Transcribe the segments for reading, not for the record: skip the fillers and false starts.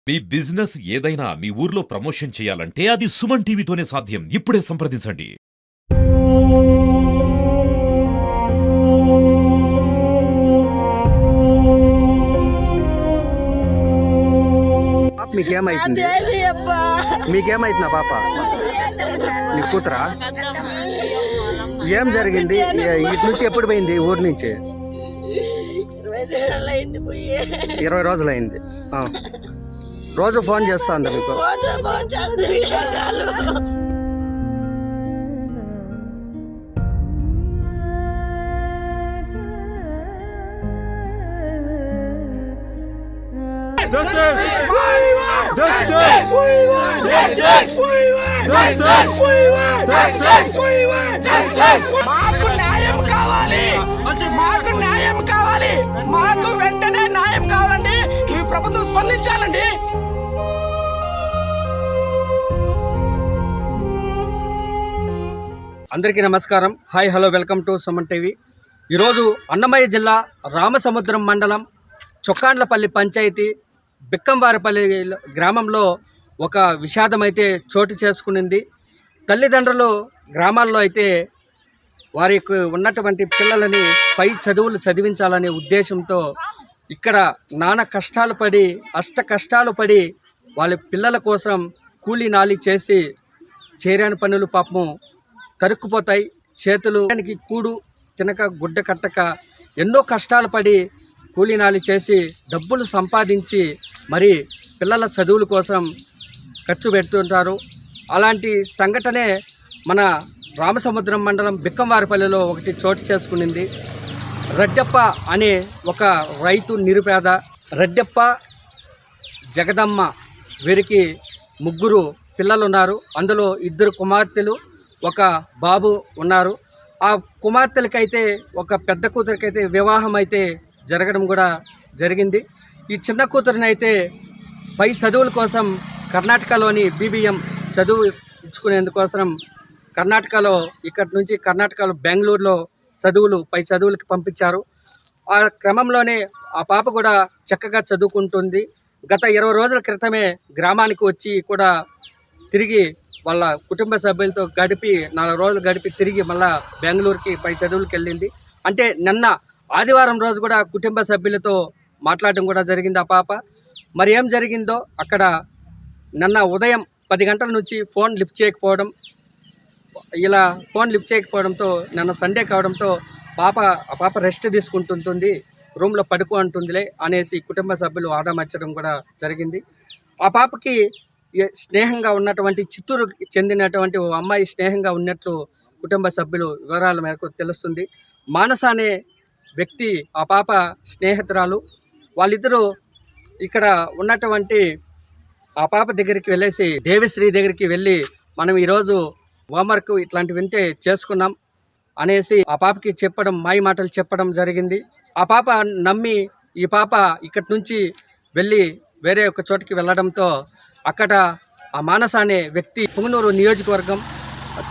మీ business ఏదైనా మీ ఊర్లో promotion చేయాలంటే అది సుమన్ టీవీతోనే సాధ్యం. ఇప్పుడే సంప్రదించండి. మీకేమైతుంది? మీకేమైతుంది పాప? నీ కూతురా? ఏం జరిగింది? ఇటు నుంచి ఎప్పుడు పోయింది? ఊరి నుంచి 20 రోజులైంది. రోజు ఫోన్ చేస్తా ఉందా మీకు? మాకు న్యాయం కావాలి, మాకు న్యాయం కావాలి, మాకు వెంటనే న్యాయం కావాలండి. మీ ప్రభుత్వం స్పందించాలండి. అందరికీ నమస్కారం. Hi, hello, welcome to Suman TV. ఈరోజు అన్నమయ్య జిల్లా రామసముద్రం మండలం చొక్కాండ్లపల్లి పంచాయతీ బిక్కంవారిపల్లి గ్రామంలో ఒక విషాదం అయితే చోటు చేసుకునింది. తల్లిదండ్రులు గ్రామాల్లో అయితే వారికి ఉన్నటువంటి పిల్లలని పై చదువులు చదివించాలనే ఉద్దేశంతో ఇక్కడ నానా కష్టాలు పడి కష్టాలు పడి వాళ్ళ పిల్లల కోసం కూలీ నాలి చేసి చేరాని పనులు పాపం తరుక్కుపోతాయి. చేతులు కూడు తినక గుడ్డ కట్టక ఎన్నో కష్టాలు పడి కూలీనాలి చేసి డబ్బులు సంపాదించి మరి పిల్లల చదువుల కోసం ఖర్చు పెడుతుంటారు. అలాంటి సంఘటనే మన రామసముద్రం మండలం బిక్కంవారిపల్లిలో ఒకటి చోటు చేసుకునింది. రెడ్డప్ప అనే ఒక రైతు నిరుపేద. రెడ్డప్ప, జగదమ్మ, వీరికి 3 పిల్లలు ఉన్నారు. అందులో 2 కుమార్తెలు, ఒక బాబు ఉన్నారు. ఆ కుమార్తెలకైతే ఒక పెద్ద కూతురికైతే వివాహం అయితే జరగడం కూడా జరిగింది. ఈ చిన్న కూతురిని అయితే పై చదువుల కోసం కర్ణాటకలోని BBM చదువు ఇచ్చుకునేందుకోసం కర్ణాటకలో ఇక్కడి నుంచి కర్ణాటకలో బెంగళూరులో పై చదువులకి పంపించారు. ఆ క్రమంలోనే ఆ పాప కూడా చక్కగా చదువుకుంటుంది. గత 20 రోజుల క్రితమే గ్రామానికి వచ్చి కూడా తిరిగి వాళ్ళ కుటుంబ సభ్యులతో గడిపి 4 రోజులు గడిపి తిరిగి మళ్ళా బెంగళూరుకి పై చదువులకు వెళ్ళింది. అంటే నిన్న ఆదివారం రోజు కూడా కుటుంబ సభ్యులతో మాట్లాడడం కూడా జరిగింది ఆ పాప. మరి ఏం జరిగిందో అక్కడ నిన్న ఉదయం 10 గంటల నుంచి ఫోన్ లిఫ్ట్ చేయకపోవడంతో నిన్న సండే కావడంతో ఆ పాప రెస్ట్ తీసుకుంటుంటుంది, రూమ్లో పడుకో అంటుందిలే అనేసి కుటుంబ సభ్యులు ఆడమర్చడం కూడా జరిగింది. ఆ పాపకి స్నేహంగా ఉన్నటువంటి చిత్తూరుకి చెందినటువంటి ఓ అమ్మాయి స్నేహంగా ఉన్నట్లు కుటుంబ సభ్యులు వివరాల మేరకు తెలుస్తుంది. మానస అనే వ్యక్తి ఆ పాప స్నేహితురాలు. వాళ్ళిద్దరూ ఇక్కడ ఉన్నటువంటి ఆ పాప దగ్గరికి వెళ్ళేసి దేవిశ్రీ దగ్గరికి వెళ్ళి మనం ఈరోజు హోంవర్క్ ఇట్లాంటివి వింటే చేసుకున్నాం అనేసి ఆ పాపకి మాయ మాటలు చెప్పడం జరిగింది. ఆ పాప నమ్మి ఈ పాప ఇక్కడి నుంచి వెళ్ళి వేరే ఒక చోటికి వెళ్ళడంతో అక్కడ ఆ మానస అనే వ్యక్తి పుంగనూరు నియోజకవర్గం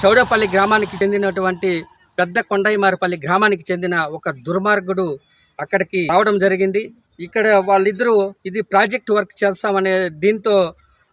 చౌడపల్లి గ్రామానికి చెందినటువంటి పెద్ద కొండైమారపల్లి గ్రామానికి చెందిన ఒక దుర్మార్గుడు అక్కడికి రావడం జరిగింది. ఇక్కడ వాళ్ళిద్దరూ ఇది ప్రాజెక్ట్ వర్క్ చేస్తామనే దీంతో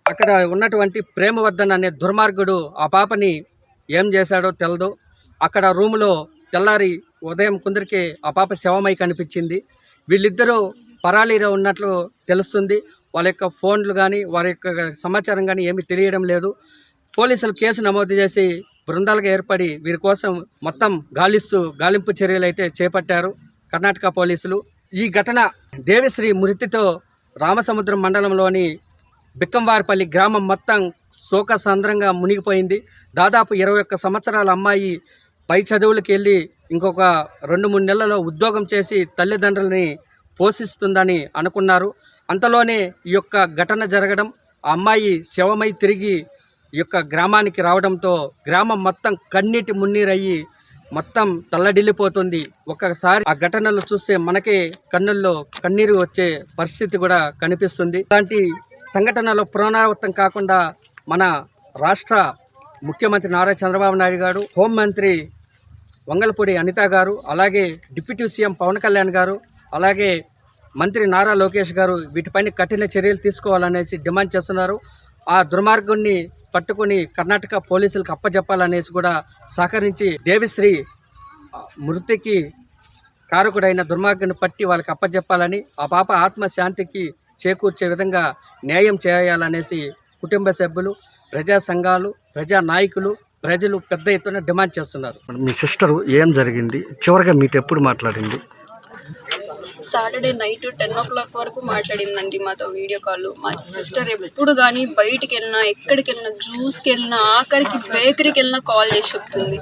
అక్కడ ఉన్నటువంటి ప్రేమవర్ధన్ అనే దుర్మార్గుడు ఆ పాపని ఏం చేశాడో తెలదు. అక్కడ రూములో తెల్లారి ఉదయం కొందరికి ఆ పాప శవమై కనిపించింది. వీళ్ళిద్దరూ పరాలీలో ఉన్నట్లు తెలుస్తుంది. వాళ్ళ యొక్క ఫోన్లు కానీ వారి యొక్క సమాచారం కానీ ఏమీ తెలియడం లేదు. పోలీసులు కేసు నమోదు చేసి బృందాలుగా ఏర్పడి వీరి కోసం మొత్తం గాలింపు చర్యలు అయితే చేపట్టారు కర్ణాటక పోలీసులు. ఈ ఘటన దేవిశ్రీ మృతితో రామసముద్రం మండలంలోని బిక్కంవారిపల్లి గ్రామం మొత్తం శోకసంద్రంగా మునిగిపోయింది. దాదాపు 21 సంవత్సరాల అమ్మాయి పై చదువులకు వెళ్ళి ఇంకొక 2-3 నెలల్లో ఉద్యోగం చేసి తల్లిదండ్రులని పోషిస్తుందని అనుకున్నారు. అంతలోనే ఈ యొక్క ఘటన జరగడం, ఆ అమ్మాయి శవమై తిరిగి ఈ యొక్క గ్రామానికి రావడంతో గ్రామం మొత్తం కన్నీటి మున్నీరయ్యి మొత్తం తల్లడిల్లిపోతుంది. ఒక్కసారి ఆ ఘటనలు చూస్తే మనకే కన్నుల్లో కన్నీరు వచ్చే పరిస్థితి కూడా కనిపిస్తుంది. ఇలాంటి సంఘటనలు పునరావృతం కాకుండా మన రాష్ట్ర ముఖ్యమంత్రి నారా చంద్రబాబు నాయుడు గారు, హోంమంత్రి వంగలపూడి అనిత గారు, అలాగే డిప్యూటీ సీఎం పవన్ కళ్యాణ్ గారు, అలాగే మంత్రి నారా లోకేష్ గారు వీటిపైన కఠిన చర్యలు తీసుకోవాలనేసి డిమాండ్ చేస్తున్నారు. ఆ దుర్మార్గుణ్ణి పట్టుకొని కర్ణాటక పోలీసులకు అప్పజెప్పాలనేసి కూడా సహకరించి దేవిశ్రీ మృతికి కారకుడైన దుర్మార్గుని పట్టి వాళ్ళకి అప్పజెప్పాలని, ఆ పాప ఆత్మశాంతికి చేకూర్చే విధంగా న్యాయం చేయాలనేసి కుటుంబ సభ్యులు, ప్రజా సంఘాలు, ప్రజా నాయకులు, ప్రజలు పెద్ద ఎత్తున డిమాండ్ చేస్తున్నారు. మీ సిస్టర్ ఏం జరిగింది, చివరిగా మీతో ఎప్పుడు మాట్లాడింది? సాటర్డే నైట్ 10 o'clock వరకు మాట్లాడిందండి మాతో వీడియో కాల్. మా సిస్టర్ ఎప్పుడు కానీ బయటికి వెళ్ళినా, ఎక్కడికి వెళ్ళినా, జ్యూస్కి వెళ్ళినా, ఆఖరికి బేకరీకి వెళ్ళినా కాల్ చేసి చెప్తుంది.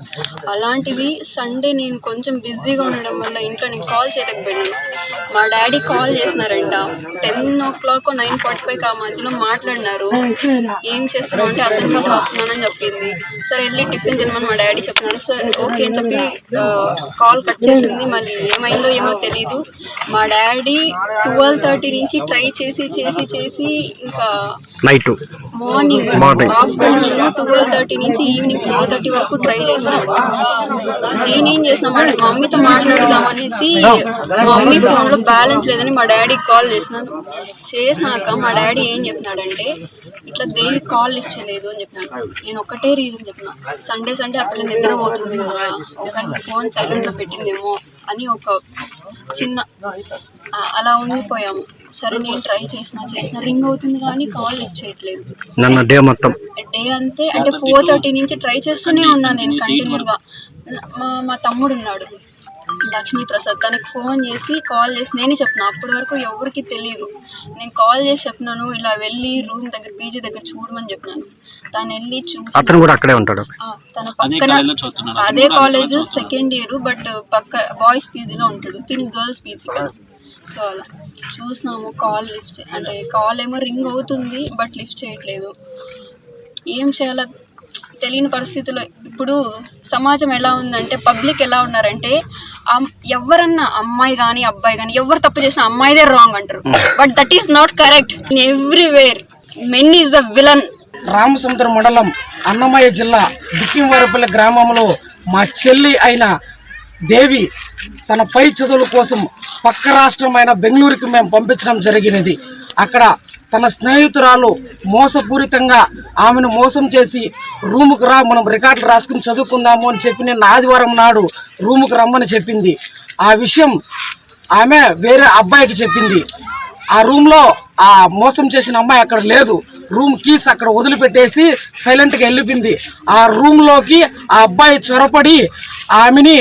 అలాంటిది సండే నేను కొంచెం బిజీగా ఉండడం వల్ల ఇంట్లో నేను కాల్ చేయలేకపోయినాను. మా డాడీ కాల్ చేసినారంట 10 o'clock 9:45 ఆ మధ్యలో మాట్లాడినారు. ఏం చేస్తున్నావు అంటే అసైన్మెంట్ రాస్తున్నానని చెప్పింది. సరే వెళ్ళి టిఫిన్ తినమని మా డాడీ చెప్పినారు. సరే ఓకే అని చెప్పి కాల్ కట్ చేసింది. మళ్ళీ ఏమైందో ఏమో తెలీదు. మా డాడీ 12:30 నుంచి ట్రై చేసి ఇంకా నైట్ మార్నింగ్ ఆఫ్టర్నూన్ 12:30 నుంచి ఈవినింగ్ 4:30 వరకు ట్రై చేసినాడు. నేనేం చేసిన మా మమ్మీతో మాట్లాడుదామనేసి మా మమ్మీ ఫోన్లో బ్యాలెన్స్ లేదని మా డాడీకి కాల్ చేసినాక మా డాడీ ఏం చెప్పినాడంటే ఇట్లా దేవి కాల్ లిఫ్ట్ చేయలేదు అని చెప్పినాడు. నేను ఒకటే రీజన్ చెప్పిన, సండే ఆ పిల్ల నిద్రపోతుంది కదా, ఒకరికి ఫోన్ సైలెంట్లో పెట్టిందేమో అని ఒక చిన్న అలా ఉండిపోయాము. సరే నేను ట్రై చేసిన రింగ్ అవుతుంది కానీ కాల్ లిఫ్ట్ చేయట్లేదు. డే మొత్తం డే అంతే, అంటే 4:30 నుంచి ట్రై చేస్తూనే ఉన్నాను నేను కంటిన్యూగా. మా తమ్ముడు ఉన్నాడు లక్ష్మీ ప్రసాద్, తనకి ఫోన్ చేసి కాల్ చేసి నేనే చెప్పిన. అప్పటి వరకు ఎవరికి తెలియదు. నేను కాల్ చేసి చెప్పినాను, ఇలా వెళ్ళి రూమ్ దగ్గర పీజీ దగ్గర చూడమని చెప్పినాను. తను వెళ్ళి అతను కూడా అక్కడే ఉంటాడు. తన పక్కన అదే కాలేజ్ సెకండ్ ఇయర్, బట్ పక్క బాయ్స్ పీజీలో ఉంటాడు, తిని గర్ల్స్ పీజీ కదా. సో అలా చూసినాము. కాల్ లిఫ్ట్ అంటే కాల్ ఏమో రింగ్ అవుతుంది బట్ లిఫ్ట్ చేయట్లేదు. ఏం చేయాలో తెలియని పరిస్థితుల్లో ఇప్పుడు సమాజం ఎలా ఉందంటే, పబ్లిక్ ఎలా ఉన్నారంటే ఎవరన్నా అమ్మాయి కానీ అబ్బాయి కానీ ఎవరు తప్పు చేసినా అమ్మాయిదే రాంగ్ అంటారు. But that is not correct. Everywhere men is a villain. Ramasamudram మండలం అన్నమయ్య జిల్లా దుక్కింవారిపల్లి గ్రామంలో మా చెల్లి అయిన దేవి తన పై చదువుల కోసం పక్క రాష్ట్రమైన బెంగళూరుకి మేము పంపించడం జరిగినది. అక్కడ తన స్నేహితురాలు మోసపూరితంగా ఆమెను మోసం చేసి రూముకు రా, మనం రికార్డులు రాసుకుని చదువుకుందాము అని చెప్పి నేను ఆదివారం నాడు రూముకు రమ్మని చెప్పింది. ఆ విషయం ఆమె వేరే అబ్బాయికి చెప్పింది. ఆ రూమ్లో ఆ మోసం చేసిన అమ్మాయి అక్కడ లేదు. రూమ్ కీస్ అక్కడ వదిలిపెట్టేసి సైలెంట్గా వెళ్ళిపోయింది. ఆ రూమ్లోకి ఆ అబ్బాయి చొరపడి ఆమెని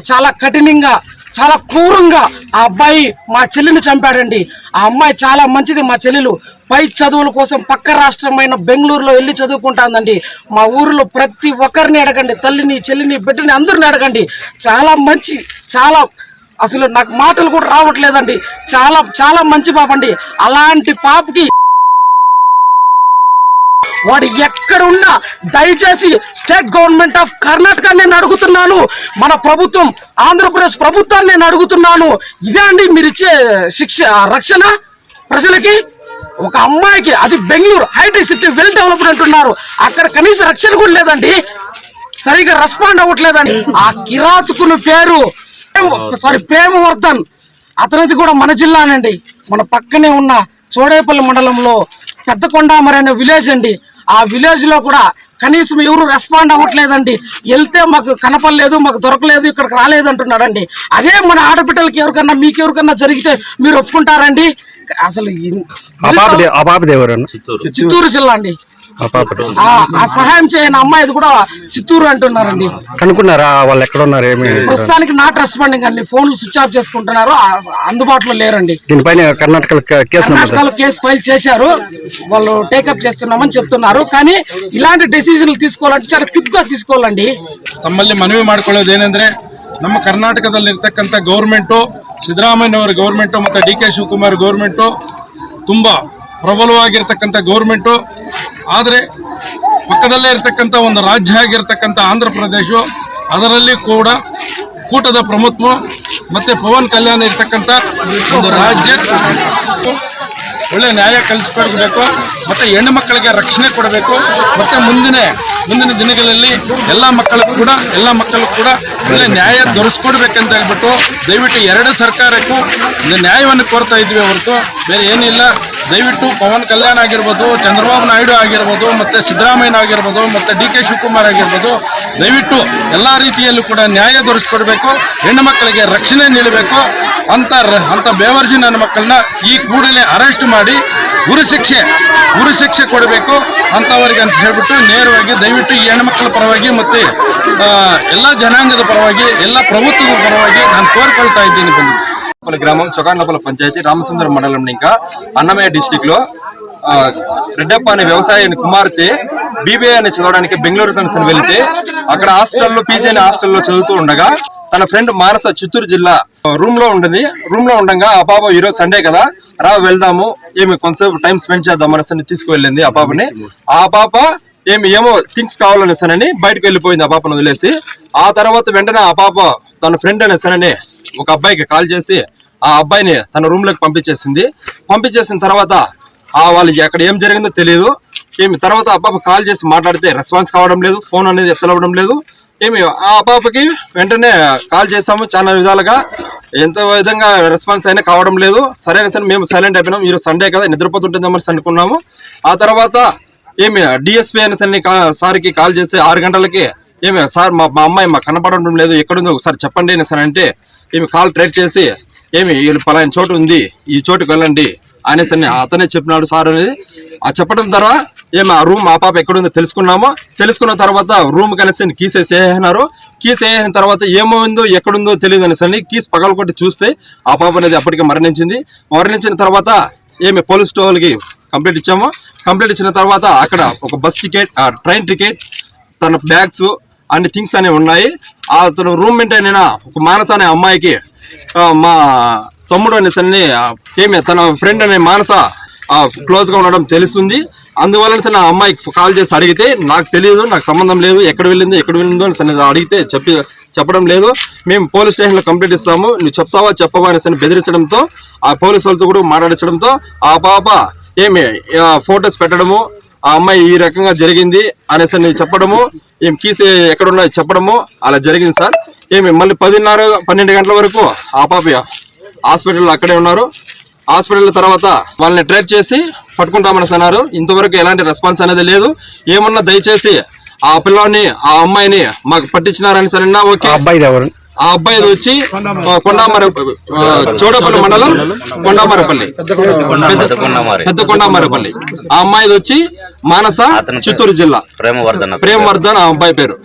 చాలా కఠినంగా, చాలా క్రూరంగా ఆ అబ్బాయి మా చెల్లిని చంపాడండి. ఆ అమ్మాయి చాలా మంచిది. మా చెల్లెలు పై చదువుల కోసం పక్క రాష్ట్రమైన బెంగళూరులో వెళ్ళి చదువుకుంటాందండి. మా ఊరిలో ప్రతి ఒక్కరిని అడగండి, తల్లిని, చెల్లిని, బిడ్డని అందరిని అడగండి. చాలా మంచి, చాలా అసలు నాకు మాటలు కూడా రావట్లేదండి. చాలా చాలా మంచి పాప అండి. అలాంటి పాపకి వాడు ఎక్కడున్నా దయచేసి స్టేట్ గవర్నమెంట్ ఆఫ్ కర్ణాటక నేను అడుగుతున్నాను, మన ప్రభుత్వం ఆంధ్రప్రదేశ్ ప్రభుత్వాన్ని నేను అడుగుతున్నాను. ఇదే అండి మీరు ఇచ్చే రక్షణ ప్రజలకి? ఒక అమ్మాయికి, అది Bengaluru hi tech city, well developed అంటున్నారు, అక్కడ కనీస రక్షణ కూడా లేదండి, సరిగా రెస్పాండ్ అవ్వట్లేదండి. ఆ కిరాతకుని పేరు ప్రేమవర్ధన్, అతనిది కూడా మన జిల్లానండి. మన పక్కనే ఉన్న చోడేపల్లి మండలంలో పెద్దకొండామరి అనే విలేజ్ అండి. ఆ విలేజ్ లో కూడా కనీసం ఎవరు రెస్పాండ్ అవ్వట్లేదండి. వెళ్తే మాకు కనపడలేదు, మాకు దొరకలేదు, ఇక్కడికి రాలేదు అంటున్నాడండి. అదే మన ఆడబిడ్డలకి ఎవరికన్నా, మీకు ఎవరికన్నా జరిగితే మీరు ఒప్పుకుంటారండి? అసలు చిత్తూరు జిల్లా అండి. ఆ సహాయం చేయని అమ్మాయిది కూడా చిత్తూరు అంటున్నారండి. కనుక్కున్నారా వాళ్ళు ఎక్కడ ఉన్నారు? ఏమి ప్రస్తుతానికి నాట్ రెస్పాండింగ్ అండి. ఫోన్లు స్విచ్ ఆఫ్ చేసుకుంటున్నారు, అందుబాటులో లేరండి. దీనిపైన కర్ణాటకలో కేసు ఫైల్ చేశారు, వాళ్ళు టేకప్ చేస్తున్నామని చెప్తున్నారు. కానీ ఇలాంటి డెసిషన్లు తీసుకోవాలంటే చాలా క్విక్ గా తీసుకోవాలండి. ತಮ್ಮಲ್ಲಿ ಮನವಿ ಮಾಡಿಕೊಳ್ಳೋದು ಏನಂದ್ರೆ, ನಮ್ಮ ಕರ್ನಾಟಕದಲ್ಲಿರ್ತಕ್ಕಂಥ ಗೌರ್ಮೆಂಟು, ಸಿದ್ದರಾಮಯ್ಯನವರ ಗೌರ್ಮೆಂಟು ಮತ್ತು ಡಿ ಕೆ ಶಿವಕುಮಾರ್ ಗೌರ್ಮೆಂಟು ತುಂಬ ಪ್ರಬಲವಾಗಿರ್ತಕ್ಕಂಥ ಗೌರ್ಮೆಂಟು. ಆದರೆ ಪಕ್ಕದಲ್ಲೇ ಇರತಕ್ಕಂಥ ಒಂದು ರಾಜ್ಯ ಆಗಿರ್ತಕ್ಕಂಥ ಆಂಧ್ರ ಪ್ರದೇಶ, ಅದರಲ್ಲಿ ಕೂಡ ಕೂಟದ ಪ್ರಮುಖ ಮತ್ತು ಪವನ್ ಕಲ್ಯಾಣ್ ಇರ್ತಕ್ಕಂಥ ಒಂದು ರಾಜ್ಯ ಒಳ್ಳೆ ನ್ಯಾಯ ಕಲಿಸ್ಕೊಡ್ಬೇಕು, ಮತ್ತು ಹೆಣ್ಣು ಮಕ್ಕಳಿಗೆ ರಕ್ಷಣೆ ಕೊಡಬೇಕು, ಮತ್ತು ಮುಂದಿನ ಮುಂದಿನ ದಿನಗಳಲ್ಲಿ ಎಲ್ಲ ಮಕ್ಕಳಿಗೂ ಕೂಡ ಒಳ್ಳೆ ನ್ಯಾಯ ದೊರಕಿಸ್ಕೊಡ್ಬೇಕಂತ ಹೇಳ್ಬಿಟ್ಟು ದಯವಿಟ್ಟು ಎರಡು ಸರ್ಕಾರಕ್ಕೂ ನ್ಯಾಯವನ್ನು ಕೋರ್ತಾ ಇದ್ವಿ ಹೊರತು ಬೇರೆ ಏನಿಲ್ಲ. ದಯವಿಟ್ಟು ಪವನ್ ಕಲ್ಯಾಣ್ ಆಗಿರ್ಬೋದು, ಚಂದ್ರಬಾಬು ನಾಯ್ಡು ಆಗಿರ್ಬೋದು, ಮತ್ತೆ ಸಿದ್ದರಾಮಯ್ಯ ಆಗಿರ್ಬೋದು, ಮತ್ತೆ DK ಶಿವಕುಮಾರ್ ಆಗಿರ್ಬೋದು, ದಯವಿಟ್ಟು ಎಲ್ಲಾ ರೀತಿಯಲ್ಲೂ ಕೂಡ ನ್ಯಾಯ ದೊರಕಿಸ್ಕೊಡ್ಬೇಕು. ಹೆಣ್ಣು ಮಕ್ಕಳಿಗೆ ರಕ್ಷಣೆ ನೀಡಬೇಕು. ಅಂತ ಬೇವರ್ಜಿ ನನ್ನ ಮಕ್ಕಳನ್ನ ಈ ಕೂಡಲೇ ಅರೆಸ್ಟ್ ಮಾಡಿ ಉರಿ ಶಿಕ್ಷೆ ಕೊಡಬೇಕು ಅಂತವರಿಗೆ ಅಂತ ಹೇಳ್ಬಿಟ್ಟು ನೇರವಾಗಿ ದಯವಿಟ್ಟು ಈ ಹೆಣ್ಮಕ್ಳ ಪರವಾಗಿ ಮತ್ತೆ ಎಲ್ಲಾ ಜನಾಂಗದ ಪರವಾಗಿ ಎಲ್ಲ ప్రభుత్వದ పరವಾಗಿ ನಾನು కోరుకొల్తా ఇದ್ದೀನಿ. గ్రామం చొకాండపల్లి పంచాయతీ రామచంద్ర మండలం ఇంకా అన్నమయ్య డిస్టిక్ లో రెడ్డప్ప అనే వ్యవసాయ కుమార్తె BBA అని చదవడానికి బెంగళూరు కనసని వెళ్తే అక్కడ హాస్టల్లో PG అనే హాస్టల్లో చదువుతూ ఉండగా తన ఫ్రెండ్ మానస చిత్తూరు జిల్లా రూమ్ లో ఉండగా ఆ పాప ఈరోజు సండే కదా రా వెళ్దాము ఏమి కొంతసేపు టైం స్పెండ్ చేద్దాం అనేసి తీసుకువెళ్ళింది ఆ పాపని. ఆ పాప ఏమో థింగ్స్ కావాలనేసనని బయటకు వెళ్ళిపోయింది ఆ పాపను వదిలేసి. ఆ తర్వాత వెంటనే ఆ పాప తన ఫ్రెండ్ అనేసనని ఒక అబ్బాయికి కాల్ చేసి ఆ అబ్బాయిని తన రూమ్ లోకి పంపించేసిన తర్వాత వాళ్ళకి అక్కడ ఏం జరిగిందో తెలియదు. తర్వాత ఆ పాప కాల్ చేసి మాట్లాడితే రెస్పాన్స్ కావడం లేదు, ఫోన్ అనేది ఎత్తలవడం లేదు. ఆ పాపకి వెంటనే కాల్ చేసాము చాలా విధాలుగా, ఎంత విధంగా రెస్పాన్స్ అయినా కావడం లేదు. సరైన సరే మేము సైలెంట్ అయిపోయినాం. ఈరోజు సండే కదా నిద్రపోతుంటుందేమని అనుకున్నాము. ఆ తర్వాత DSP అనేసరి సార్కి కాల్ చేసి 6 గంటలకి సార్ మా అమ్మాయి మాకు కనపడడం లేదు, ఎక్కడుందో ఒకసారి చెప్పండి అనేసి అంటే కాల్ ట్రేక్ చేసి వీళ్ళు పలానా చోటు ఉంది, ఈ చోటుకు వెళ్ళండి అనేసి అతనే చెప్పినాడు సార్ అనేది. ఆ చెప్పడం ద్వారా ఆ రూమ్ ఆ పాప ఎక్కడుందో తెలుసుకున్న తర్వాత రూమ్ కనెక్షన్ కీస్ వేసేసినారు. కీస్ వేసిన తర్వాత ఏమైందో ఎక్కడుందో తెలియదు అనేసి కీస్ పగలకొట్టి చూస్తే ఆ పాప అనేది అప్పటికే మరణించిన తర్వాత పోలీస్ స్టేషన్కి కంప్లైంట్ ఇచ్చాము. కంప్లైంట్ ఇచ్చిన తర్వాత అక్కడ ఒక బస్ టికెట్, ట్రైన్ టికెట్, తన బ్యాగ్స్ అన్ని థింగ్స్ అనేవి ఉన్నాయి. అతను రూమ్ మెయింటైన్ అయిన ఒక మానస అనే అమ్మాయికి మా తమ్ముడు అనేసరి తన ఫ్రెండ్ అనే మానస క్లోజ్ గా ఉండడం తెలుస్తుంది. అందువల్ల నా అమ్మాయికి కాల్ చేసి అడిగితే నాకు తెలియదు, నాకు సంబంధం లేదు, ఎక్కడ వెళ్ళిందో అని అడిగితే చెప్పడం లేదు. మేము పోలీస్ స్టేషన్ లో కంప్లైంట్ ఇస్తాము, నువ్వు చెప్తావా చెప్పవా అనేసి బెదిరించడంతో ఆ పోలీసు వాళ్ళతో కూడా మాట్లాడించడంతో ఆ పాప ఫొటోస్ పెట్టడము, ఆ అమ్మాయి ఈ రకంగా జరిగింది అనేసి చెప్పడము, కీస్ ఎక్కడున్నాయో చెప్పడము అలా జరిగింది సార్. మళ్ళీ 10:30-12 గంటల వరకు ఆ పాప హాస్పిటల్లో అక్కడే ఉన్నారు. హాస్పిటల్ తర్వాత వాళ్ళని ట్రేక్ చేసి పట్టుకుంటామని అన్నారు. ఇంతవరకు ఎలాంటి రెస్పాన్స్ అనేది లేదు. ఏమన్నా దయచేసి ఆ పిల్లని ఆ అమ్మాయిని మాకు పట్టించినారని సరే ఓకే. ఆ అబ్బాయి వచ్చి చోడపల్లి మండలం కొండామరపల్లి, పెద్ద కొండామరపల్లి. ఆ అమ్మాయిది వచ్చి మానస చిత్తూరు జిల్లా, ప్రేమవర్ధన్ ఆ అబ్బాయి పేరు.